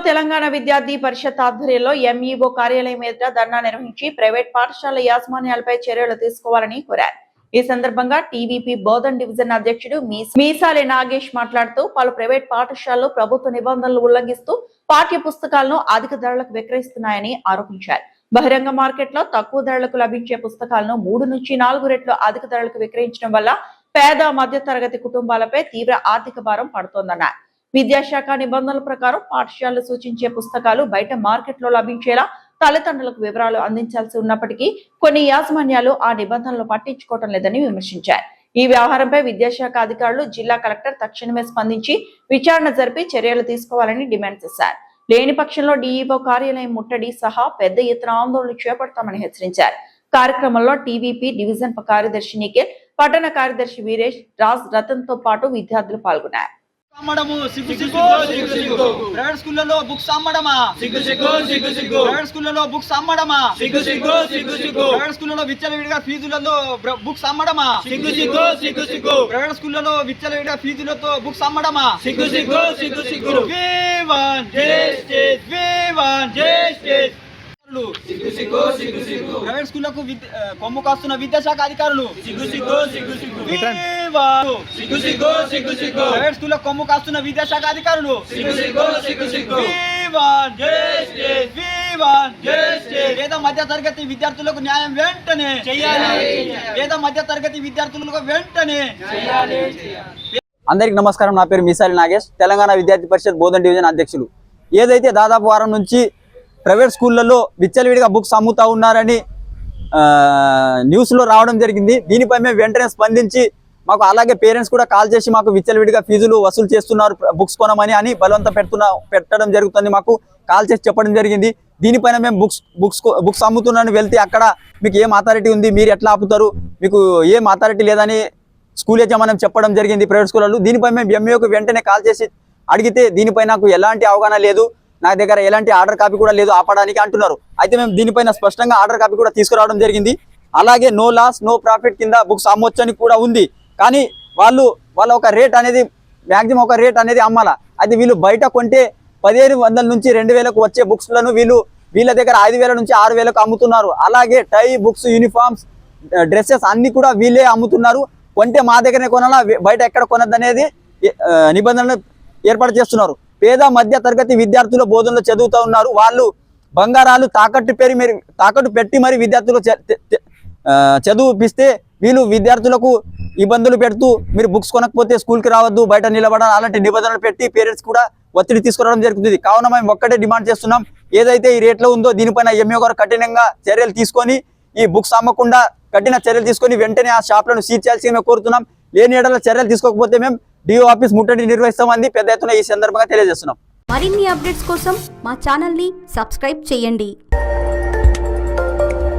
తెలంగాణ విద్యార్థి పరిషత్ ఆధ్వర్యంలో ఎంఈఓ కార్యాలయం ఎదుట ధర్నా నిర్వహించి ప్రైవేట్ పాఠశాల యాజమాన్యాలపై చర్యలు తీసుకోవాలని కోరారు. ఈ సందర్భంగా టీవీపీ బోధన్ డివిజన్ అధ్యక్షుడు మీసాలి నాగేష్ మాట్లాడుతూ పలు ప్రైవేట్ పాఠశాలలు ప్రభుత్వ నిబంధనలు ఉల్లంఘిస్తూ పాఠ్య పుస్తకాలను అధిక ధరలకు విక్రయిస్తున్నాయని ఆరోపించారు. బహిరంగ మార్కెట్లో తక్కువ ధరలకు లభించే పుస్తకాలను 3 నుంచి 4 రెట్లు అధిక ధరలకు విక్రయించడం వల్ల పేద మధ్య తరగతి కుటుంబాలపై తీవ్ర ఆర్థిక భారం పడుతోందన్నారు. విద్యాశాఖ నిబంధనల ప్రకారం పాఠశాలలు సూచించే పుస్తకాలు బయట మార్కెట్లో లభించేలా తల్లిదండ్రులకు వివరాలు అందించాల్సి ఉన్నప్పటికీ కొన్ని యాజమాన్యాలు ఆ నిబంధనలు పట్టించుకోవడం లేదని విమర్శించారు. ఈ వ్యవహారంపై విద్యాశాఖ అధికారులు జిల్లా కలెక్టర్ తక్షణమే స్పందించి విచారణ జరిపి చర్యలు తీసుకోవాలని డిమాండ్ చేశారు. లేని పక్షంలో డీఈఓ కార్యాలయం ముట్టడి సహా పెద్ద ఎత్తున ఆందోళన చేపడతామని హెచ్చరించారు. కార్యక్రమంలో టీవీపీ డివిజన్ కార్యదర్శి నిఖిల్, పట్టణ కార్యదర్శి వీరేష్, రాజ్, రతన్ తో పాటు విద్యార్థులు పాల్గొన్నారు. ప్రైవేట్ స్కూళ్ళలో బుక్స్ అమ్మడమా ప్రైవేట్ స్కూళ్ళలో బుక్స్ అమ్మడమా ప్రైవేట్ స్కూళ్ళలో విచ్చలవిడిగా ఫీజులలో బుక్స్ అమ్మడమా ప్రైవేట్ స్కూళ్ళలో విచ్చలవిడిగా ఫీజులతో బుక్స్ అమ్మడమా ప్రైవేట్ స్కూళ్లకు కొమ్ము కాస్తున్న విద్యాశాఖ అధికారులు ప్రైవేట్ స్కూల్లో కొమ్ము కాస్తున్న విద్యాశాఖ అధికారులు పేద మధ్య తరగతి విద్యార్థులకు న్యాయం వెంటనే చేయాలి. పేద మధ్య తరగతి విద్యార్థులకు వెంటనే చేయాలి. అందరికి నమస్కారం. నా పేరు మీసాలి నాగేష్, తెలంగాణ విద్యార్థి పరిషత్ బోధన్ డివిజన్ అధ్యక్షులు. ఏదైతే దాదాపు వారం నుంచి ప్రైవేట్ స్కూళ్ళల్లో విచ్చలవిడిగా బుక్స్ అమ్ముతా ఉన్నారని న్యూస్లో రావడం జరిగింది. దీనిపై మేము వెంటనే స్పందించి మాకు అలాగే పేరెంట్స్ కూడా కాల్ చేసి మాకు విచ్చలవిడిగా ఫీజులు వసూలు చేస్తున్నారు బుక్స్ కొనమని అని బలవంతం పెట్టడం జరుగుతుంది. మాకు కాల్ చేసి చెప్పడం జరిగింది. దీనిపైన మేము బుక్స్ అమ్ముతున్నాను వెళ్తే అక్కడ మీకు ఏం అథారిటీ ఉంది, మీరు ఎట్లా ఆపుతారు, మీకు ఏం అథారిటీ లేదని స్కూల్ యజమాన్యం చెప్పడం జరిగింది ప్రైవేట్ స్కూళ్ళలో. దీనిపై మేము ఎంఈఓకి వెంటనే కాల్ చేసి అడిగితే దీనిపై నాకు ఎలాంటి అవగాహన లేదు, నా దగ్గర ఎలాంటి ఆర్డర్ కాపీ కూడా లేదు ఆపడానికి అంటున్నారు. అయితే మేము దీనిపైన స్పష్టంగా ఆర్డర్ కాపీ కూడా తీసుకురావడం జరిగింది. అలాగే నో లాస్ నో ప్రాఫిట్ కింద బుక్స్ అమ్మొచ్చు అని కూడా ఉంది. కానీ వాళ్ళ ఒక రేట్ అనేది మ్యాక్సిమం ఒక రేట్ అనేది అమ్మాల. అయితే వీళ్ళు బయట కొంటే 1500 నుంచి 2000కు వచ్చే బుక్స్లను వీళ్ళ దగ్గర 5000 నుంచి 6000కు అమ్ముతున్నారు. అలాగే టై, బుక్స్, యూనిఫామ్స్, డ్రెస్సెస్ అన్ని కూడా వీళ్ళే అమ్ముతున్నారు. కొంటే మా దగ్గరనే కొనాలా, బయట ఎక్కడ కొనద్దనేది నిబంధనలు ఏర్పాటు చేస్తున్నారు. పేద మధ్య తరగతి విద్యార్థుల బోధనలో చదువుతూ ఉన్నారు. వాళ్ళు బంగారాలు తాకట్టు పెట్టి మరి విద్యార్థులు చదువుపిస్తే వీళ్ళు విద్యార్థులకు ఇబ్బందులు పెడుతూ మీరు బుక్స్ కొనకపోతే స్కూల్కి రావద్దు, బయట నిలబడాలి, అలాంటి నిబంధనలు పెట్టి పేరెంట్స్ కూడా ఒత్తిడి తీసుకురావడం జరుగుతుంది. కావున మేము ఒక్కటే డిమాండ్ చేస్తున్నాం, ఏదైతే ఈ రేట్లో ఉందో దీనిపైన ఎంఈఓ గారు కఠినంగా చర్యలు తీసుకొని ఈ బుక్స్ అమ్మకుండా కఠిన చర్యలు తీసుకొని వెంటనే ఆ షాప్లను సీజ్ చేయాల్సి మేము కోరుతున్నాం. లేని ఏడల చర్యలు తీసుకోకపోతే మేము డిఓ ఆఫీస్ ముట్టడి నిర్వహిస్తామని పెద్ద ఎత్తున ఈ సందర్భంగా తెలియజేస్తున్నాం. మరిన్ని అప్డేట్స్ కోసం మా ఛానల్ ని సబ్స్క్రైబ్ చేయండి.